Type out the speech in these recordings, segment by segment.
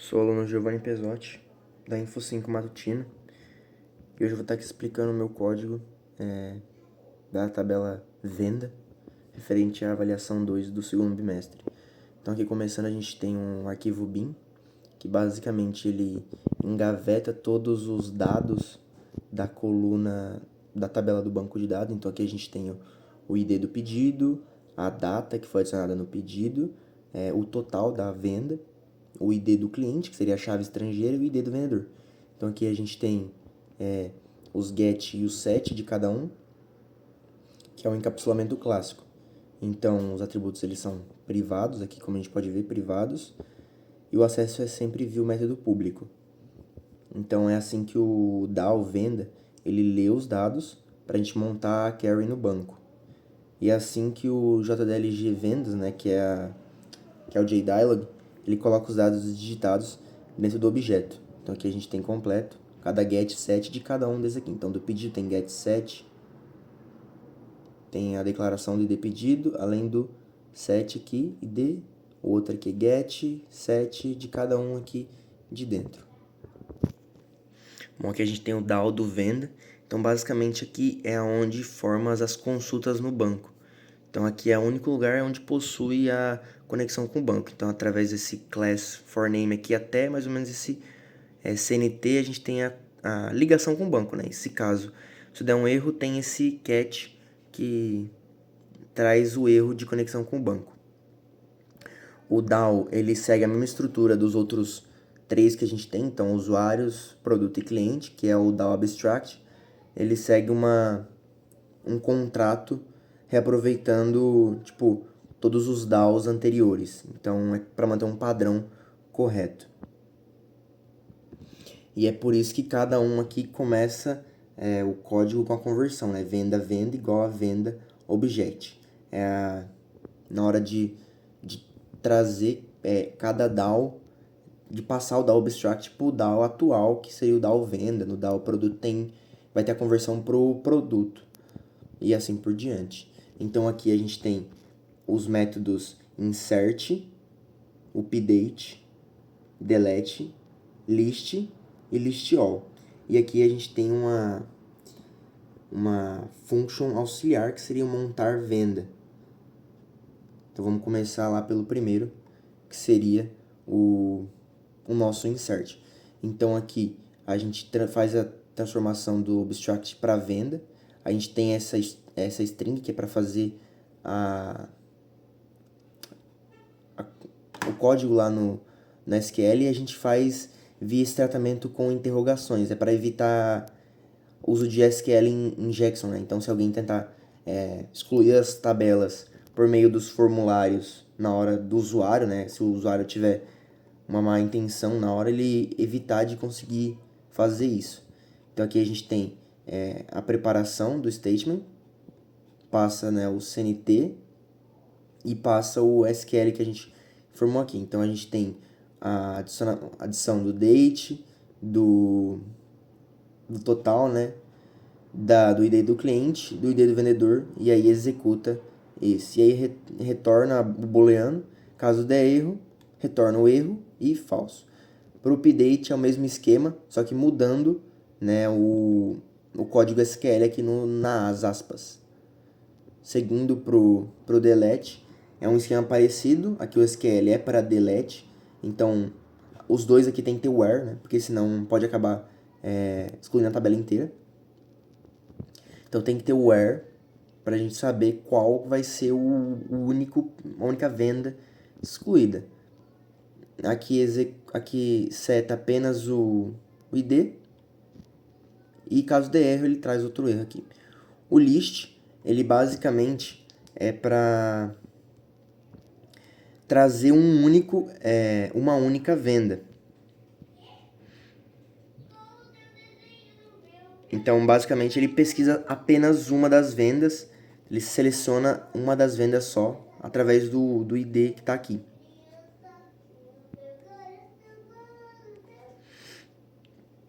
Sou o aluno Giovanni Pesotti, da Info5 Matutino, e hoje eu vou estar aqui explicando o meu código da tabela Venda, referente à avaliação 2 do segundo bimestre. Então aqui começando a gente tem um arquivo bin, que basicamente ele engaveta todos os dados da coluna da tabela do banco de dados. Então aqui a gente tem o ID do pedido, a data que foi adicionada no pedido, o total da venda, o ID do cliente, que seria a chave estrangeira, e o ID do vendedor. Então aqui a gente tem os get e o set de cada um, que é o encapsulamento clássico. Então os atributos eles são privados, aqui como a gente pode ver, privados, e o acesso é sempre via o método público. Então é assim que o DAO venda, ele lê os dados para a gente montar a carry no banco. E é assim que o JDLG vendas, né, que é o JDialog, ele coloca os dados digitados dentro do objeto. Então aqui a gente tem completo, cada get set de cada um desses aqui. Então do pedido tem get set, tem a declaração do ID pedido, além do set aqui, ID, outra aqui get, set de cada um aqui de dentro. Bom, aqui a gente tem o DAO do venda. Então basicamente aqui é onde forma as consultas no banco. Então aqui é o único lugar onde possui a conexão com o banco. Então através desse class for name aqui até mais ou menos esse CNT a gente tem a ligação com o banco, né? Nesse caso, se der um erro, tem esse cat que traz o erro de conexão com o banco. O DAO ele segue a mesma estrutura dos outros três que a gente tem, então usuários, produto e cliente, que é o DAO Abstract. Ele segue um contrato reaproveitando, tipo, todos os DAOs anteriores. Então, é para manter um padrão correto. E é por isso que cada um aqui começa o código com a conversão, né? Venda, venda igual a venda, object. Na hora de trazer cada DAO, de passar o DAO Abstract para o DAO atual, que seria o DAO venda. No DAO produto vai ter a conversão para o produto. E assim por diante. Então aqui a gente tem os métodos insert, update, delete, list e list all. E aqui a gente tem uma function auxiliar que seria montar venda. Então vamos começar lá pelo primeiro, que seria o nosso insert. Então aqui a gente faz a transformação do abstract para venda. A gente tem essa string que é para fazer o código lá no SQL, e a gente faz via esse tratamento com interrogações. É para evitar uso de SQL injection, né? Então se alguém tentar excluir as tabelas por meio dos formulários na hora do usuário, né? Se o usuário tiver uma má intenção na hora, ele evitar de conseguir fazer isso. Então aqui a gente tem a preparação do statement, passa, né, o CNT e passa o SQL que a gente formou aqui. Então a gente tem a adição do date, do total, né, do ID do cliente, do ID do vendedor, e aí executa esse. E aí retorna o booleano. Caso der erro, retorna o erro e falso. Para o update é o mesmo esquema, só que mudando, né, o código SQL aqui nas aspas. Seguindo pro delete, é um esquema parecido. Aqui o SQL é para delete, então os dois aqui tem que ter where, né, porque senão pode acabar excluindo a tabela inteira. Então tem que ter o where para a gente saber qual vai ser a única venda excluída. Aqui seta apenas o ID, e caso dê erro ele traz outro erro aqui. O list, ele basicamente é para trazer uma única venda. Então, basicamente, ele pesquisa apenas uma das vendas, ele seleciona uma das vendas só, através do ID que está aqui.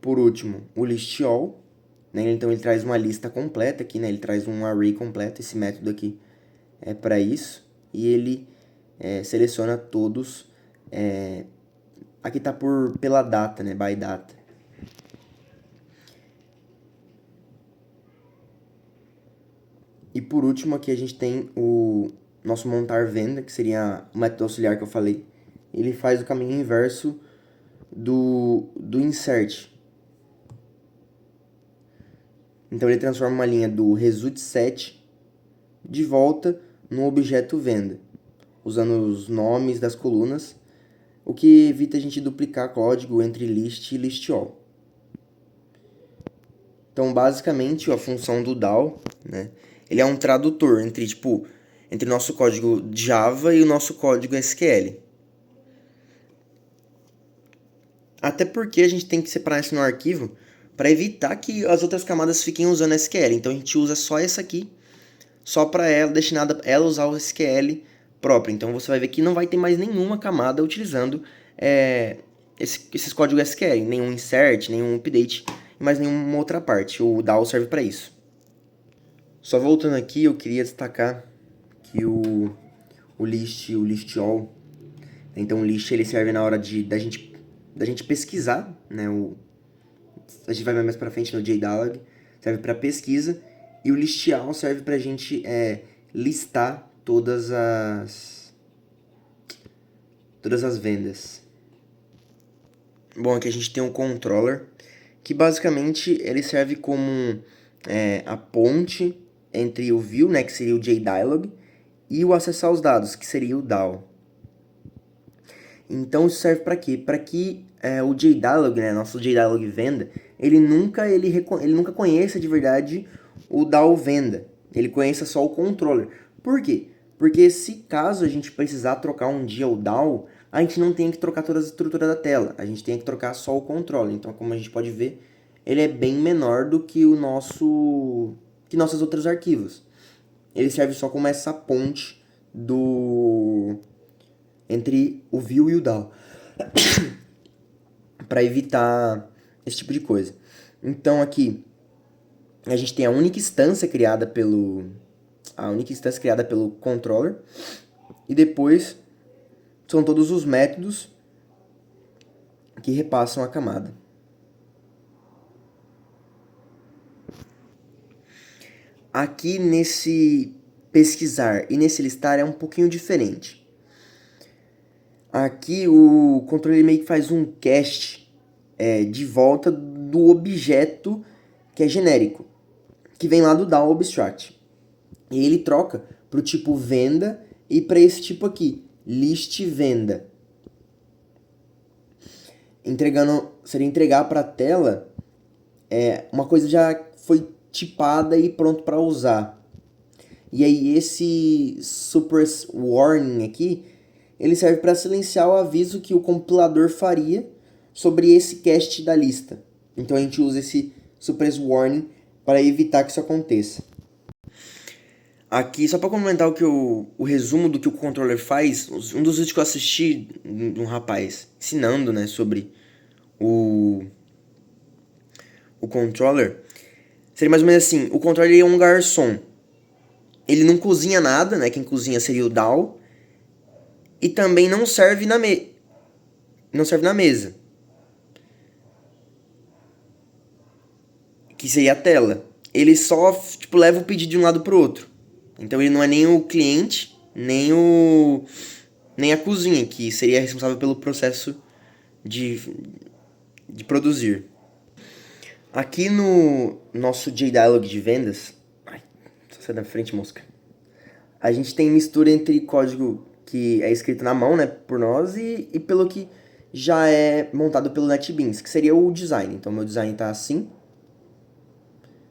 Por último, o list all, né? Então ele traz uma lista completa aqui, né? Ele traz um array completo, esse método aqui é para isso, e ele seleciona todos aqui tá pela data, né? By data. E por último aqui a gente tem o nosso montar venda, que seria o método auxiliar que eu falei. Ele faz o caminho inverso do insert. Então ele transforma uma linha do result set de volta no objeto venda, usando os nomes das colunas, o que evita a gente duplicar código entre list e list all. Então, basicamente, a função do DAO, né, ele é um tradutor entre o nosso código Java e o nosso código SQL. Até porque a gente tem que separar isso no arquivo para evitar que as outras camadas fiquem usando SQL. Então, a gente usa só essa aqui, só para ela, destinada a ela usar o SQL próprio. Então, você vai ver que não vai ter mais nenhuma camada utilizando esses códigos SQL, nenhum insert, nenhum update, e mais nenhuma outra parte. O DAO serve para isso. Só voltando aqui, eu queria destacar que o list all, então o list ele serve na hora da gente pesquisar, né? A gente vai ver mais para frente no JDialog, serve para pesquisa, e o list all serve para a gente listar todas as vendas. Bom, aqui a gente tem um controller, que basicamente ele serve como a ponte entre o view, né, que seria o JDialog, e o acessar os dados, que seria o DAO. Então isso serve para quê? Para que o JDialog, né, nosso JDialog venda, ele nunca conheça de verdade o DAO venda. Ele conheça só o controller. Por quê? Porque se caso a gente precisar trocar um dia o DAO, a gente não tem que trocar toda a estrutura da tela. A gente tem que trocar só o controller. Então, como a gente pode ver, ele é bem menor do que que nossos outros arquivos. Ele serve só como essa ponte entre o view e o DAO, para evitar esse tipo de coisa. Então aqui a gente tem a única instância criada pelo controller, e depois são todos os métodos que repassam a camada. Aqui nesse pesquisar e nesse listar é um pouquinho diferente. Aqui o controle meio que faz um cast de volta do objeto que é genérico, que vem lá do DAO Abstract. E ele troca para o tipo venda e para esse tipo aqui, list venda. Seria entregar para a tela uma coisa já foi tipada e pronto para usar. E aí esse suppress warning aqui, ele serve para silenciar o aviso que o compilador faria sobre esse cache da lista. Então a gente usa esse suppress warning para evitar que isso aconteça. Aqui, só para comentar o resumo do que o controller faz, um dos vídeos que eu assisti de um rapaz ensinando, né, sobre o controller, seria mais ou menos assim: o controller é um garçom. Ele não cozinha nada, né? Quem cozinha seria o DAO. E também não serve na mesa, que seria a tela. Ele só leva o pedido de um lado pro outro. Então ele não é nem o cliente, nem a cozinha, que seria responsável pelo processo de produzir. Aqui no nosso JDialog de vendas, só sai da frente, mosca, a gente tem mistura entre código que é escrito na mão, né, por nós, e pelo que já é montado pelo NetBeans, que seria o design. Então meu design tá assim,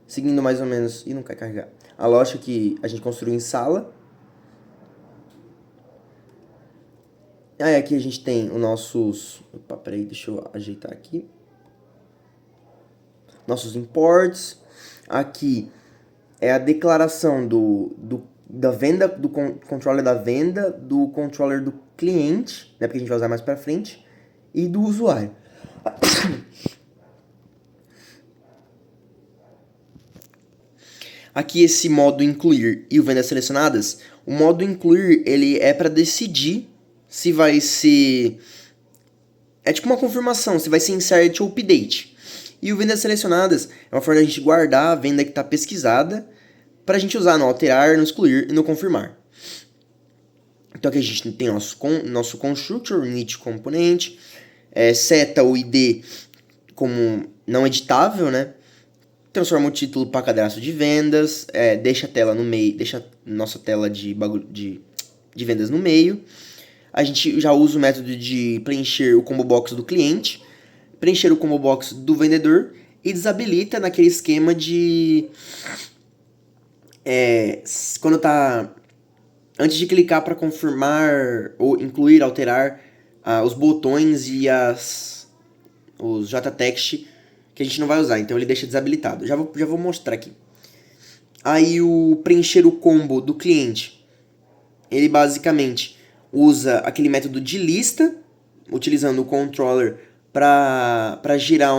seguindo mais ou menos, e não quer carregar, a lógica que a gente construiu em sala. Aí aqui a gente tem os nossos... Opa, peraí, deixa eu ajeitar aqui. Nossos imports. Aqui é a declaração da venda, do controller da venda, do controller do cliente, né, porque a gente vai usar mais pra frente, e do usuário. Aqui esse modo incluir e o vendas selecionadas, o modo incluir ele é para decidir se vai ser é tipo uma confirmação, se vai ser insert ou update. E o vendas selecionadas é uma forma da gente guardar a venda que está pesquisada para a gente usar no alterar, no excluir e no confirmar. Então aqui a gente tem nosso constructor, init component, seta o id como não editável, né? Transforma o título para cadastro de vendas, deixa a tela no meio, deixa nossa tela de vendas no meio. A gente já usa o método de preencher o combo box do cliente, preencher o combo box do vendedor e desabilita naquele esquema de quando tá antes de clicar para confirmar ou incluir, alterar os botões e os JText que a gente não vai usar, então ele deixa desabilitado. Já vou mostrar aqui. Aí o preencher o combo do cliente, ele basicamente usa aquele método de lista, utilizando o controller para girar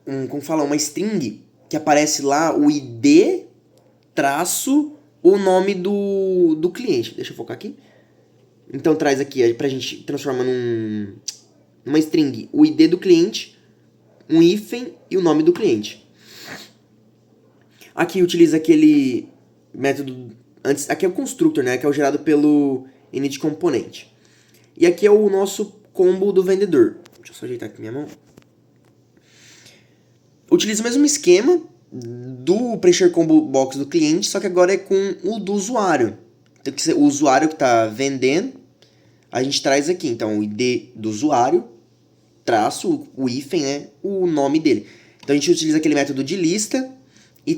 uma string que aparece lá o ID traço o nome do cliente. Deixa eu focar aqui. Então traz aqui pra gente transformar numa string o ID do cliente, um hífen e o nome do cliente. Aqui utiliza aquele método antes, aqui é o constructor, né, que é o gerado pelo init component. E aqui é o nosso combo do vendedor. Deixa eu só ajeitar aqui minha mão. Utiliza o mesmo esquema do preencher combo box do cliente, só que agora é com o do usuário. Então, o usuário que está vendendo, a gente traz aqui, então, o ID do usuário, traço, o hífen, né, o nome dele. Então, a gente utiliza aquele método de lista e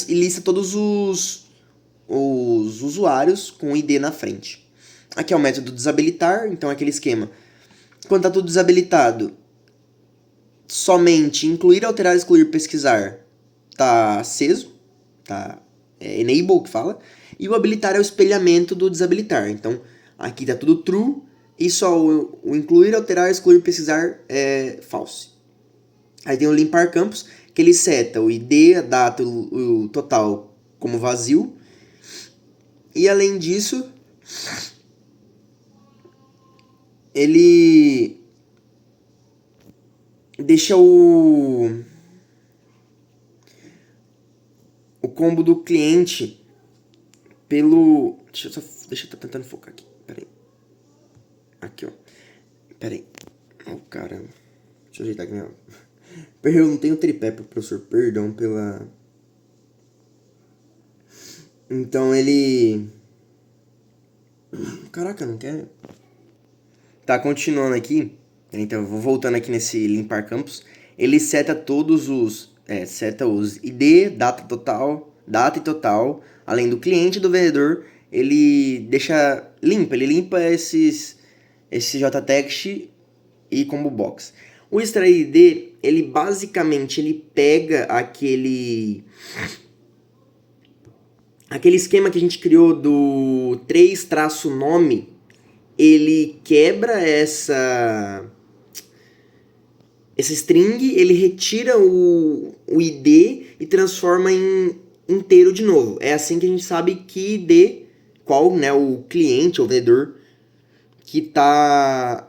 lista todos os usuários com o ID na frente. Aqui é o método desabilitar, então é aquele esquema. Quando está tudo desabilitado, somente incluir, alterar, excluir, pesquisar tá aceso, tá enable que fala, e o habilitar é o espelhamento do desabilitar. Então, aqui tá tudo true e só o incluir, alterar, excluir, pesquisar é false. Aí tem o limpar campos, que ele seta o ID, a data, o total como vazio. E além disso, ele deixa o combo do cliente pelo... Deixa eu tô tentando focar aqui. Pera aí. Aqui, ó. Pera aí. Oh, caramba. Deixa eu ajeitar aqui minha... Eu não tenho tripé pro professor. Perdão pela... Então ele... Caraca, não quer... Tá, continuando aqui. Então, eu vou voltando aqui nesse limpar campos. Ele seta todos os... seta os ID, data e total, além do cliente e do vendedor. Ele deixa limpo. Ele limpa esse JText e combo box. O extrair ID, ele basicamente pega aquele esquema que a gente criou do 3-nome, ele quebra essa string, ele retira o ID e transforma em inteiro de novo. É assim que a gente sabe que ID, qual, né, o cliente ou vendedor que tá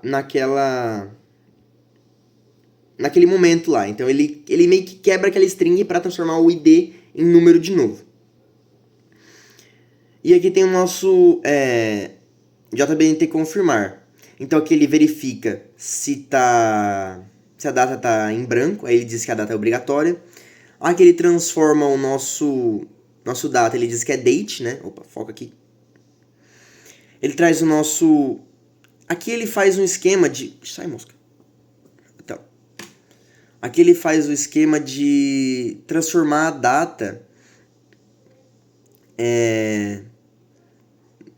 naquele momento lá. Então ele meio que quebra aquela string para transformar o ID em número de novo. E aqui tem o nosso JBNT confirmar. Então aqui ele verifica se a data está em branco, aí ele diz que a data é obrigatória. Aqui ele transforma o nosso data, ele diz que é date, né? Opa, foca aqui. Ele traz o nosso... Aqui ele faz um esquema de... Sai, mosca. Então, aqui ele faz o esquema de transformar a data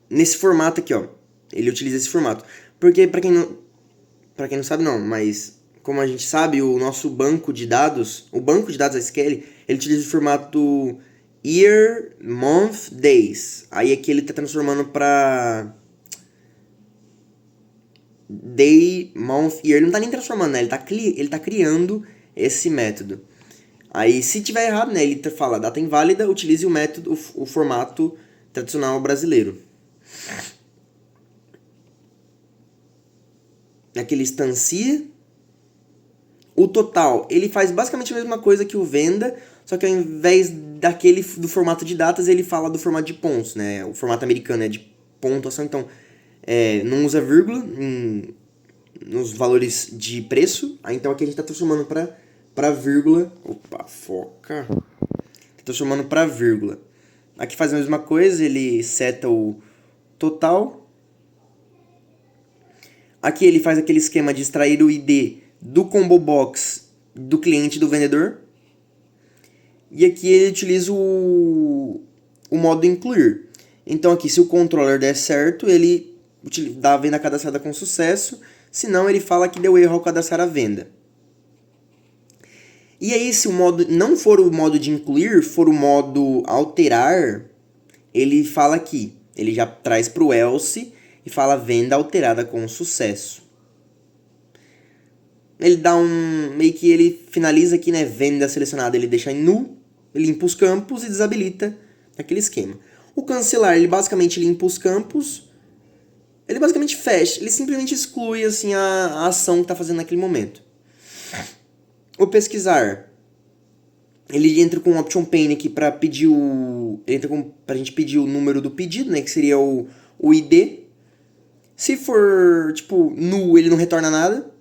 nesse formato aqui, ó. Ele utiliza esse formato. Porque, pra quem não sabe, não, mas como a gente sabe, o nosso banco de dados, o banco de dados da SQL, ele utiliza o formato year, month, days. Aí aqui ele tá transformando pra day, month, year. Ele não tá nem transformando, né? Ele tá criando esse método. Aí, se tiver errado, né, ele fala data inválida, utilize o método, o formato tradicional brasileiro. aqui ele instancia. O total, ele faz basicamente a mesma coisa que o venda, só que ao invés do formato de datas, ele fala do formato de pontos, né? O formato americano é de pontuação, então não usa vírgula nos valores de preço. Aí, então aqui a gente está transformando para vírgula. Opa, foca. Transformando para vírgula. Aqui faz a mesma coisa, ele seta o total. Aqui ele faz aquele esquema de extrair o ID do combo box do cliente do vendedor. E aqui ele utiliza o modo incluir. Então aqui, se o controller der certo, ele dá a venda cadastrada com sucesso. Se não, ele fala que deu erro ao cadastrar a venda. E aí, se o modo não for o modo de incluir, for o modo alterar, ele fala aqui. Ele já traz para o else e fala venda alterada com sucesso. Ele dá meio que ele finaliza aqui, né? Venda selecionada, ele deixa em null, ele limpa os campos e desabilita aquele esquema. O cancelar, ele basicamente limpa os campos, ele basicamente fecha, ele simplesmente exclui assim a ação que está fazendo naquele momento. O pesquisar, ele entra com o option pane aqui para pedir pra gente pedir o número do pedido, né? Que seria o ID. Se for tipo null, ele não retorna nada.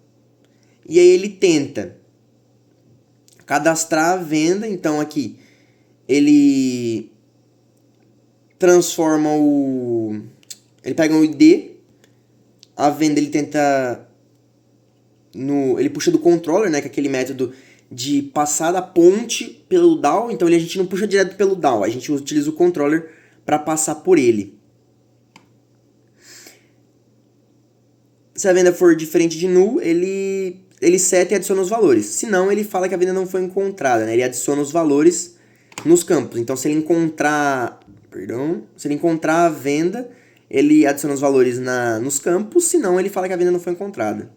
E aí ele tenta cadastrar a venda, então aqui ele transforma ele pega um ID, a venda ele tenta ele puxa do controller, né, que é aquele método de passar da ponte pelo DAO, então a gente não puxa direto pelo DAO, a gente utiliza o controller para passar por ele. Se a venda for diferente de null, ele seta e adiciona os valores. Se não, ele fala que a venda não foi encontrada, né? Ele adiciona os valores nos campos. Então, se ele encontrar a venda, ele adiciona os valores nos campos. Se não, ele fala que a venda não foi encontrada.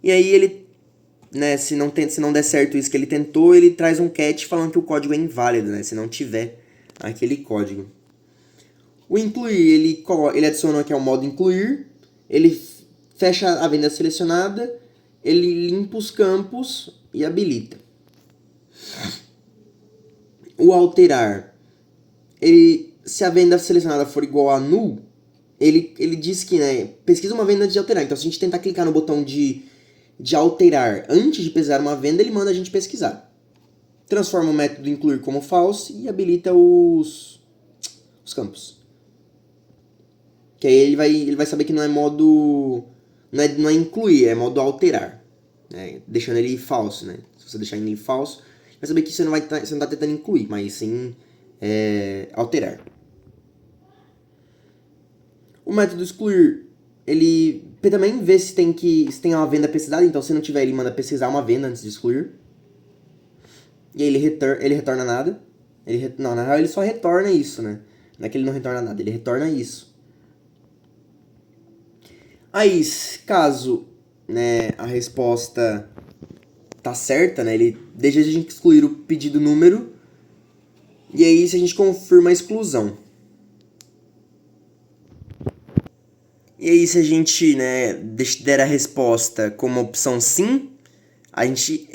E aí ele, né? Se não der certo isso que ele tentou, ele traz um catch falando que o código é inválido, né? Se não tiver aquele código. O incluir, ele adiciona aqui o modo incluir. Ele fecha a venda selecionada. Ele limpa os campos e habilita. O alterar, se a venda selecionada for igual a null, ele diz que, né, pesquisa uma venda antes de alterar. Então, se a gente tentar clicar no botão de alterar antes de pesquisar uma venda, ele manda a gente pesquisar. Transforma o método incluir como false e habilita os campos. Que aí ele vai saber que não é modo... Não é incluir, é modo alterar, né? Deixando ele falso, né? Se você deixar ele falso, vai saber que você não está tentando incluir, mas sim alterar. O método excluir, ele também vê se tem uma venda pesquisada, então se não tiver, ele manda pesquisar uma venda antes de excluir. E aí ele retorna nada. Não, na real ele só retorna isso, né? Não é que ele não retorna nada, ele retorna isso. Aí, caso, né, a resposta tá certa, né, ele deixa a gente excluir o pedido número, e aí se a gente confirma a exclusão. E aí se a gente, né, der a resposta como opção sim, a gente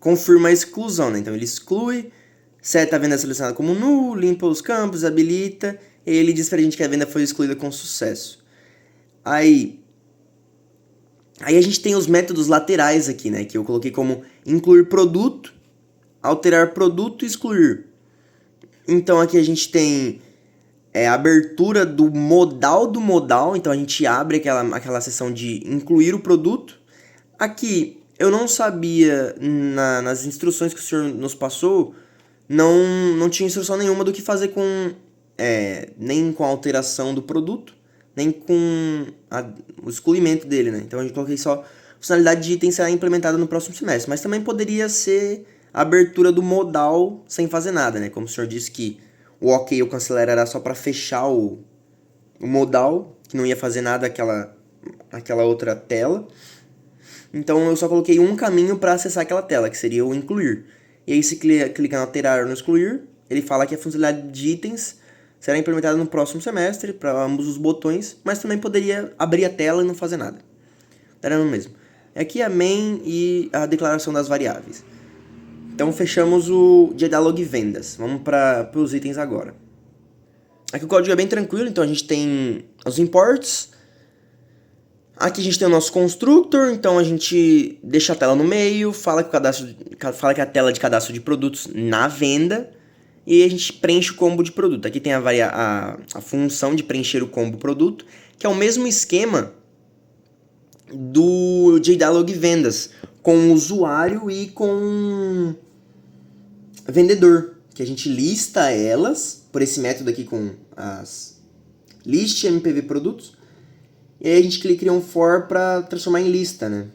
confirma a exclusão, né? Então ele exclui, seta a venda selecionada como null, limpa os campos, habilita, e ele diz pra gente que a venda foi excluída com sucesso. Aí a gente tem os métodos laterais aqui, né? Que eu coloquei como incluir produto, alterar produto e excluir. Então aqui a gente tem a abertura do modal. Então a gente abre aquela seção de incluir o produto. Aqui eu não sabia, nas instruções que o senhor nos passou, não tinha instrução nenhuma do que fazer nem com a alteração do produto, nem com o excluimento dele, né? Então a gente coloquei só funcionalidade de item será implementada no próximo semestre, mas também poderia ser a abertura do modal sem fazer nada, né? Como o senhor disse que o OK e o cancelar era só para fechar o modal, que não ia fazer nada aquela outra tela. Então eu só coloquei um caminho para acessar aquela tela, que seria o incluir. E aí se clica no alterar ou no excluir, ele fala que a funcionalidade de itens será implementada no próximo semestre para ambos os botões, mas também poderia abrir a tela e não fazer nada. daria no mesmo. Aqui a main e a declaração das variáveis. Então fechamos o JDalog vendas. Vamos para os itens agora. Aqui o código é bem tranquilo, então a gente tem os imports. Aqui a gente tem o nosso constructor, então a gente deixa a tela no meio, fala que a tela de cadastro de produtos na venda e a gente preenche o combo de produto. Aqui tem a função de preencher o combo produto, que é o mesmo esquema do JDalog vendas, com o usuário e com vendedor, que a gente lista elas por esse método aqui com as list mpv produtos, e aí a gente clica em um for para transformar em lista, né?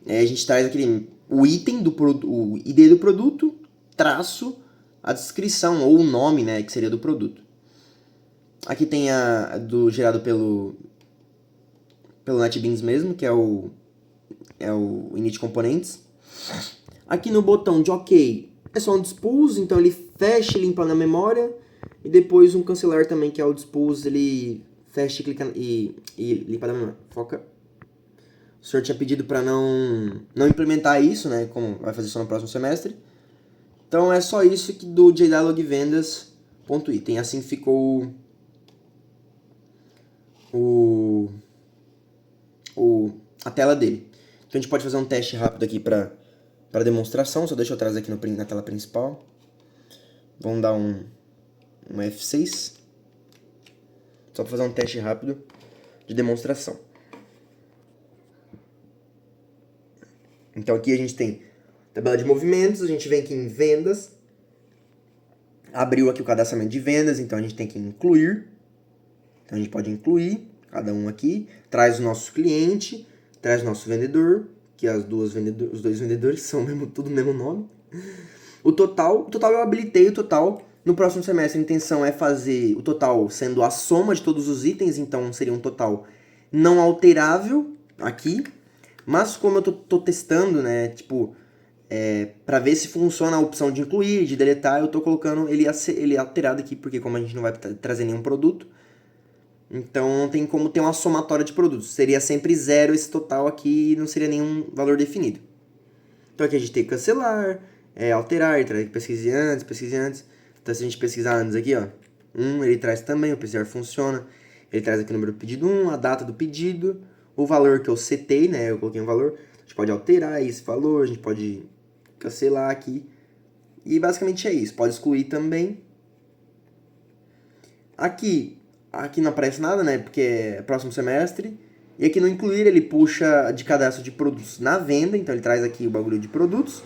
Aí a gente traz o item do produto, o ID do produto, traço, a descrição ou o nome, né, que seria do produto. Aqui tem gerado pelo NetBeans mesmo, que é o init components. Aqui no botão de OK é só um dispose, então ele fecha e limpa na memória. E depois um cancelar também, que é o dispose, ele fecha e clica e limpa na memória. Foca. O senhor tinha pedido para não implementar isso, né? Como vai fazer só no próximo semestre. Então é só isso aqui do JDalog vendas.item. Assim ficou a tela dele. Então a gente pode fazer um teste rápido aqui para demonstração. Só deixa eu trazer aqui na tela principal. Vamos dar um F6. Só para fazer um teste rápido de demonstração. Então aqui a gente tem tabela de movimentos, a gente vem aqui em vendas. Abriu aqui o cadastramento de vendas, então a gente tem que incluir. Então a gente pode incluir cada um aqui. Traz o nosso cliente, traz o nosso vendedor, que os dois vendedores são tudo o mesmo nome. O total eu habilitei o total. No próximo semestre a intenção é fazer o total sendo a soma de todos os itens, então seria um total não alterável aqui. Mas como eu tô testando, né, tipo, para ver se funciona a opção de incluir, de deletar, eu tô colocando ele alterado aqui, porque como a gente não vai trazer nenhum produto, então não tem como ter uma somatória de produtos. Seria sempre zero esse total aqui e não seria nenhum valor definido. Então aqui a gente tem que cancelar, alterar, pesquise antes. Então se a gente pesquisar antes aqui, ó, ele traz também, o pesquisar funciona. Ele traz aqui o número do pedido 1, a data do pedido, o valor que eu setei, né, eu coloquei um valor. A gente pode alterar esse valor, a gente pode cancelar aqui. E basicamente é isso, pode excluir também. Aqui não aparece nada, né, porque é próximo semestre. E aqui no incluir ele puxa de cadastro de produtos na venda, então ele traz aqui o bagulho de produtos,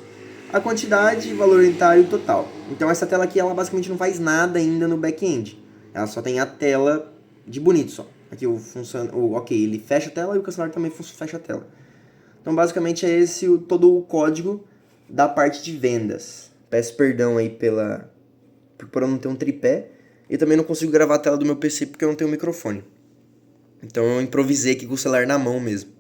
a quantidade, valor unitário e total. Então essa tela aqui, ela basicamente não faz nada ainda no back-end. Ela só tem a tela de bonito só. Aqui o OK, ele fecha a tela e o cancelar também fecha a tela. Então basicamente é esse todo o código da parte de vendas. Peço perdão aí por eu não ter um tripé. E também não consigo gravar a tela do meu PC porque eu não tenho microfone. Então eu improvisei aqui com o celular na mão mesmo.